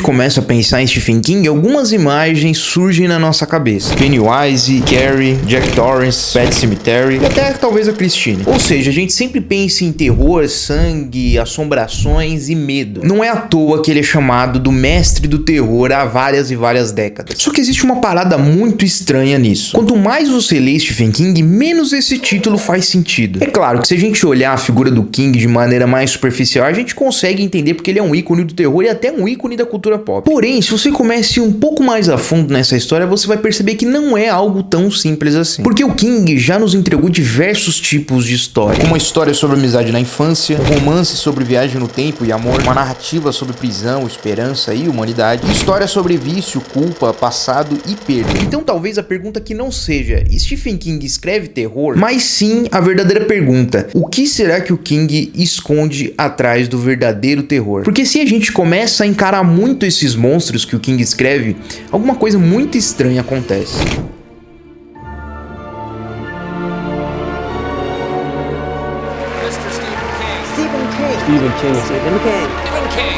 Começa a pensar em Stephen King, algumas imagens surgem na nossa cabeça. Pennywise, Carrie, Jack Torrance, Pet Sematary e até talvez a Christine. Ou seja, a gente sempre pensa em terror, sangue, assombrações e medo. Não é à toa que ele é chamado do mestre do terror há várias e várias décadas. Só que existe uma parada muito estranha nisso. Quanto mais você lê Stephen King, menos esse título faz sentido. É claro que se a gente olhar a figura do King de maneira mais superficial, a gente consegue entender porque ele é um ícone do terror e até um ícone da cultura pop. Porém, se você começa a ir um pouco mais a fundo nessa história, você vai perceber que não é algo tão simples assim. Porque o King já nos entregou diversos tipos de história. Uma história sobre amizade na infância, um romance sobre viagem no tempo e amor, uma narrativa sobre prisão, esperança e humanidade, e história sobre vício, culpa, passado e perda. Então talvez a pergunta que não seja Stephen King escreve terror, mas sim a verdadeira pergunta: o que será que o King esconde atrás do verdadeiro terror? Porque se a gente começa a encarar muito esses monstros que o King escreve, alguma coisa muito estranha acontece. Stephen King.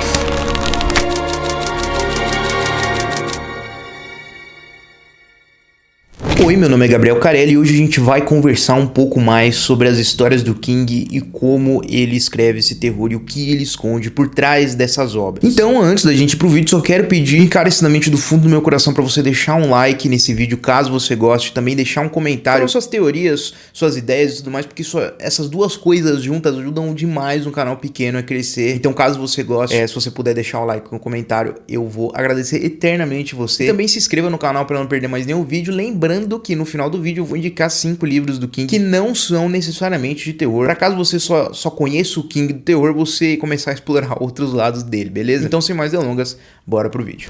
Oi, meu nome é Gabriel Carelli e hoje a gente vai conversar um pouco mais sobre as histórias do King e como ele escreve esse terror e o que ele esconde por trás dessas obras. Então, antes da gente ir pro vídeo, só quero pedir encarecidamente do fundo do meu coração para você deixar um like nesse vídeo, caso você goste, também deixar um comentário com suas teorias, suas ideias e tudo mais, porque essas duas coisas juntas ajudam demais um canal pequeno a crescer. Então, caso você goste, se você puder deixar o like no comentário, eu vou agradecer eternamente você. E também se inscreva no canal para não perder mais nenhum vídeo, lembrando que no final do vídeo eu vou indicar 5 livros do King que não são necessariamente de terror, para caso você só conheça o King do terror, você começar a explorar outros lados dele, beleza? Então, sem mais delongas, bora pro vídeo.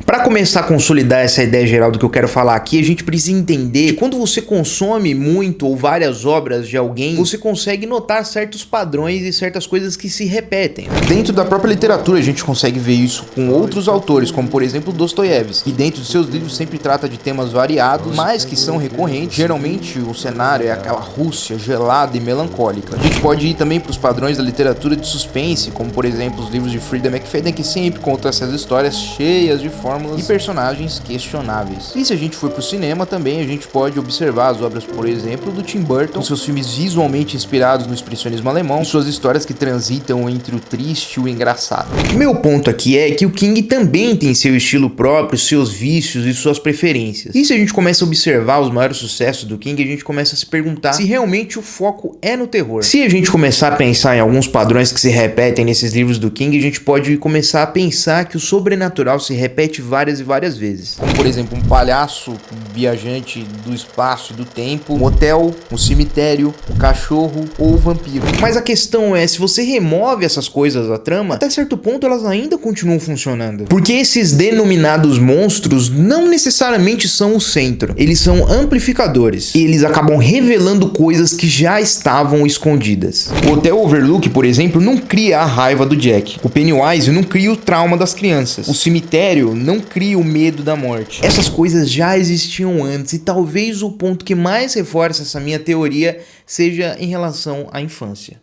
Para começar a consolidar essa ideia geral do que eu quero falar aqui, a gente precisa entender que quando você consome muito ou várias obras de alguém, você consegue notar certos padrões e certas coisas que se repetem. Dentro da própria literatura a gente consegue ver isso com outros autores, como por exemplo Dostoiévski, que dentro de seus livros sempre trata de temas variados, mas que são recorrentes. Geralmente o cenário é aquela Rússia gelada e melancólica. A gente pode ir também para os padrões da literatura de suspense, como por exemplo os livros de Freida McFadden, que sempre contam essas histórias cheias de fórmulas e personagens questionáveis. E se a gente for pro cinema também, a gente pode observar as obras, por exemplo, do Tim Burton, com seus filmes visualmente inspirados no expressionismo alemão e suas histórias que transitam entre o triste e o engraçado. Meu ponto aqui é que o King também tem seu estilo próprio, seus vícios e suas preferências. E se a gente começa a observar os maiores sucessos do King, a gente começa a se perguntar se realmente o foco é no terror. Se a gente começar a pensar em alguns padrões que se repetem nesses livros do King, a gente pode começar a pensar que o sobrenatural se repete várias e várias vezes. Como por exemplo, um palhaço viajante do espaço e do tempo, um hotel, um cemitério, um cachorro ou um vampiro. Mas a questão é, se você remove essas coisas da trama, até certo ponto elas ainda continuam funcionando. Porque esses denominados monstros não necessariamente são o centro. Eles são amplificadores. Eles acabam revelando coisas que já estavam escondidas. O Hotel Overlook, por exemplo, não cria a raiva do Jack. O Pennywise não cria o trauma das crianças. O cemitério não cria o medo da morte. Essas coisas já existiam antes e talvez o ponto que mais reforça essa minha teoria seja em relação à infância.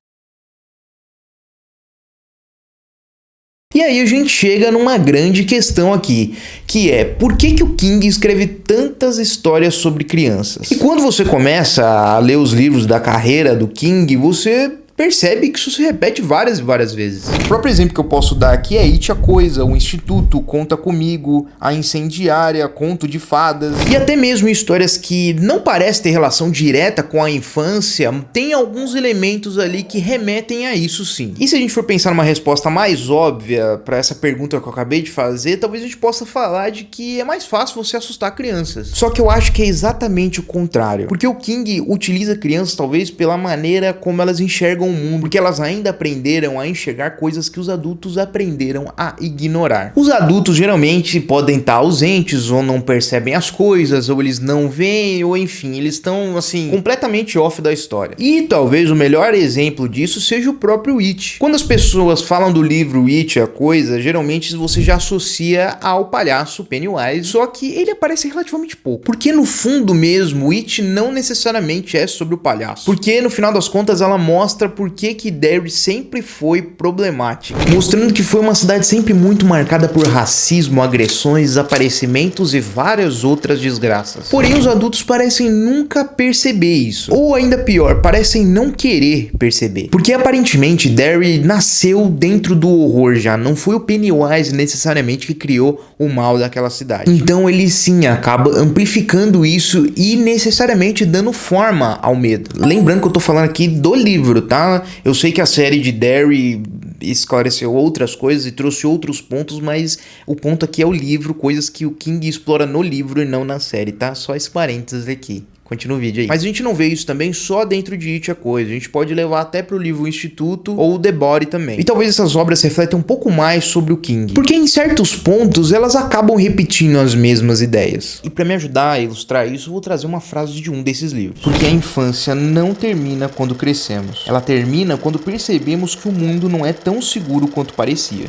E aí a gente chega numa grande questão aqui, que é por que o King escreve tantas histórias sobre crianças? E quando você começa a ler os livros da carreira do King, você percebe que isso se repete várias e várias vezes. O próprio exemplo que eu posso dar aqui é It a Coisa, O Instituto, Conta Comigo, A Incendiária, Conto de Fadas, e até mesmo histórias que não parecem ter relação direta com a infância, tem alguns elementos ali que remetem a isso sim. E se a gente for pensar numa resposta mais óbvia para essa pergunta que eu acabei de fazer, talvez a gente possa falar de que é mais fácil você assustar crianças. Só que eu acho que é exatamente o contrário, porque o King utiliza crianças talvez pela maneira como elas enxergam o mundo, porque elas ainda aprenderam a enxergar coisas que os adultos aprenderam a ignorar. Os adultos geralmente podem estar ausentes ou não percebem as coisas, ou eles não veem, ou enfim, eles estão assim completamente off da história. E talvez o melhor exemplo disso seja o próprio It. Quando as pessoas falam do livro It, a Coisa, geralmente você já associa ao palhaço Pennywise, só que ele aparece relativamente pouco. Porque no fundo mesmo, It não necessariamente é sobre o palhaço. Porque no final das contas ela mostra por que Derry sempre foi problemática, mostrando que foi uma cidade sempre muito marcada por racismo, agressões, desaparecimentos e várias outras desgraças. Porém, os adultos parecem nunca perceber isso, ou ainda pior, parecem não querer perceber, porque aparentemente Derry nasceu dentro do horror já, não foi o Pennywise necessariamente que criou o mal daquela cidade. Então ele sim acaba amplificando isso e necessariamente dando forma ao medo. Lembrando que eu tô falando aqui do livro, tá? Eu sei que a série de Derry esclareceu outras coisas e trouxe outros pontos, mas o ponto aqui é o livro, coisas que o King explora no livro e não na série, tá? Só esse parênteses aqui. Continua o vídeo aí. Mas a gente não vê isso também só dentro de It a Coisa. A gente pode levar até pro livro O Instituto ou The Body também. E talvez essas obras refletam um pouco mais sobre o King, porque em certos pontos elas acabam repetindo as mesmas ideias. E para me ajudar a ilustrar isso, eu vou trazer uma frase de um desses livros. Porque a infância não termina quando crescemos. Ela termina quando percebemos que o mundo não é tão seguro quanto parecia.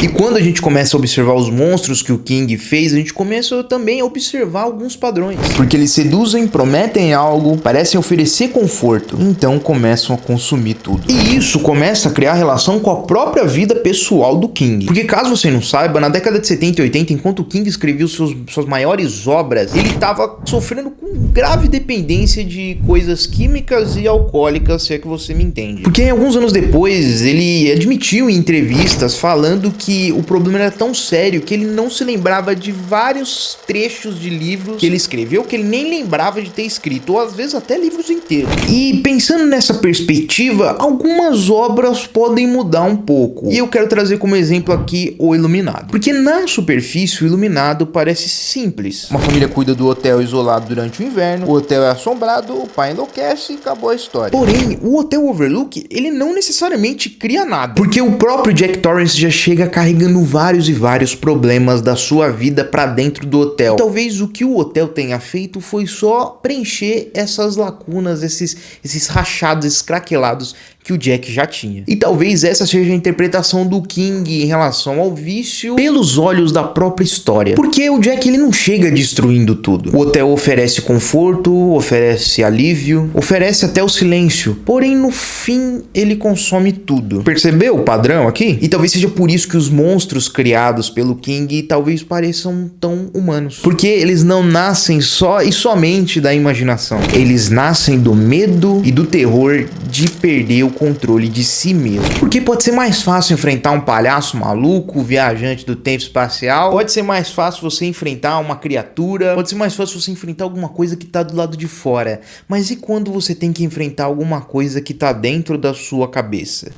E quando a gente começa a observar os monstros que o King fez, a gente começa também a observar alguns padrões. Porque eles seduzem, prometem algo, parecem oferecer conforto, então começam a consumir tudo. E isso começa a criar relação com a própria vida pessoal do King. Porque caso você não saiba, na década de 70 e 80, enquanto o King escrevia suas maiores obras, ele estava sofrendo com grave dependência de coisas químicas e alcoólicas, se é que você me entende. Porque alguns anos depois, ele admitiu em entrevistas falando que o problema era tão sério que ele não se lembrava de vários trechos de livros que ele escreveu que ele nem lembrava de ter escrito, ou às vezes até livros inteiros. E pensando nessa perspectiva, algumas obras podem mudar um pouco. E eu quero trazer como exemplo aqui O Iluminado. Porque na superfície, o Iluminado parece simples. Uma família cuida do hotel isolado durante o inverno, o hotel é assombrado, o pai enlouquece e acabou a história. Porém, o Hotel Overlook, ele não necessariamente cria nada. Porque o próprio Jack Torrance já chega carregando vários e vários problemas da sua vida pra dentro do hotel. E talvez o que o hotel tenha feito foi só preencher essas lacunas, esses rachados, esses craquelados que o Jack já tinha. E talvez essa seja a interpretação do King em relação ao vício pelos olhos da própria história. Porque o Jack, ele não chega destruindo tudo. O hotel oferece conforto, oferece alívio, oferece até o silêncio. Porém, no fim, ele consome tudo. Percebeu o padrão aqui? E talvez seja por isso que os monstros criados pelo King talvez pareçam tão humanos. Porque eles não nascem só e somente da imaginação. Eles nascem do medo e do terror de perder o controle de si mesmo. Porque pode ser mais fácil enfrentar um palhaço maluco, viajante do tempo espacial, pode ser mais fácil você enfrentar uma criatura, pode ser mais fácil você enfrentar alguma coisa que tá do lado de fora. Mas e quando você tem que enfrentar alguma coisa que tá dentro da sua cabeça?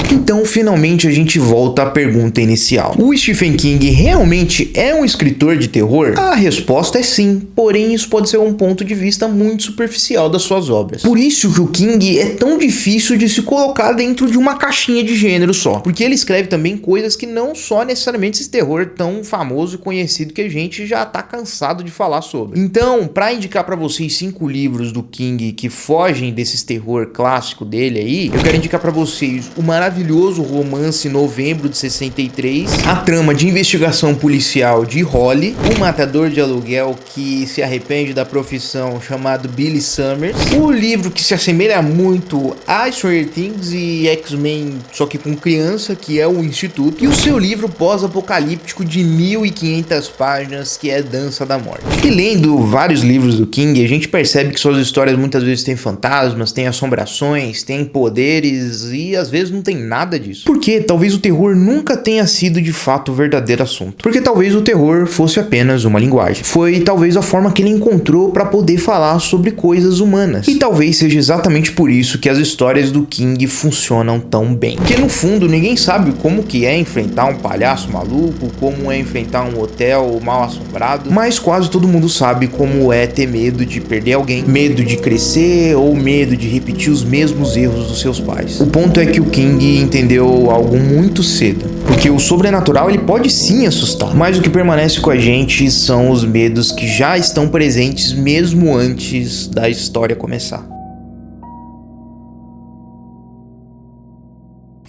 Então, finalmente, a gente volta à pergunta inicial. O Stephen King realmente é um escritor de terror? A resposta é sim, porém isso pode ser um ponto de vista muito superficial das suas obras. Por isso que o King é tão difícil de se colocar dentro de uma caixinha de gênero só. Porque ele escreve também coisas que não só necessariamente esse terror tão famoso e conhecido que a gente já tá cansado de falar sobre. Então, para indicar para vocês 5 livros do King que fogem desses terror clássico dele aí, eu quero indicar para vocês o maravilhoso romance Novembro de 63, a trama de investigação policial de Holly, o matador de aluguel que se arrepende da profissão chamado Billy Summers, o livro que se assemelha muito a Stranger Things e X-Men, só que com criança, que é o Instituto, e o seu livro pós-apocalíptico de 1500 páginas, que é Dança da Morte. E lendo vários livros do King, a gente percebe que suas histórias muitas vezes têm fantasmas, têm assombrações, têm poderes e às vezes não tem nada disso. Porque talvez o terror nunca tenha sido de fato o verdadeiro assunto. Porque talvez o terror fosse apenas uma linguagem. Foi talvez a forma que ele encontrou para poder falar sobre coisas humanas. E talvez seja exatamente por isso que as histórias do King funcionam tão bem. Porque no fundo ninguém sabe como que é enfrentar um palhaço maluco, como é enfrentar um hotel mal assombrado, mas quase todo mundo sabe como é ter medo de perder alguém, medo de crescer ou medo de repetir os mesmos erros dos seus pais. O ponto é que o King entendeu algo muito cedo, porque o sobrenatural ele pode sim assustar, mas o que permanece com a gente são os medos que já estão presentes mesmo antes da história começar.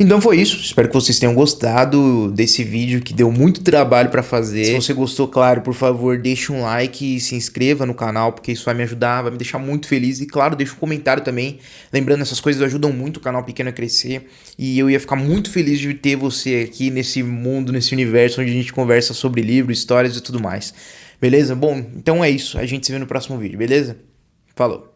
Então foi isso, espero que vocês tenham gostado desse vídeo que deu muito trabalho pra fazer. Se você gostou, claro, por favor, deixa um like e se inscreva no canal, porque isso vai me ajudar, vai me deixar muito feliz. E claro, deixa um comentário também, lembrando, essas coisas ajudam muito o canal pequeno a crescer. E eu ia ficar muito feliz de ter você aqui nesse mundo, nesse universo onde a gente conversa sobre livros, histórias e tudo mais. Beleza? Bom, então é isso, a gente se vê no próximo vídeo, beleza? Falou!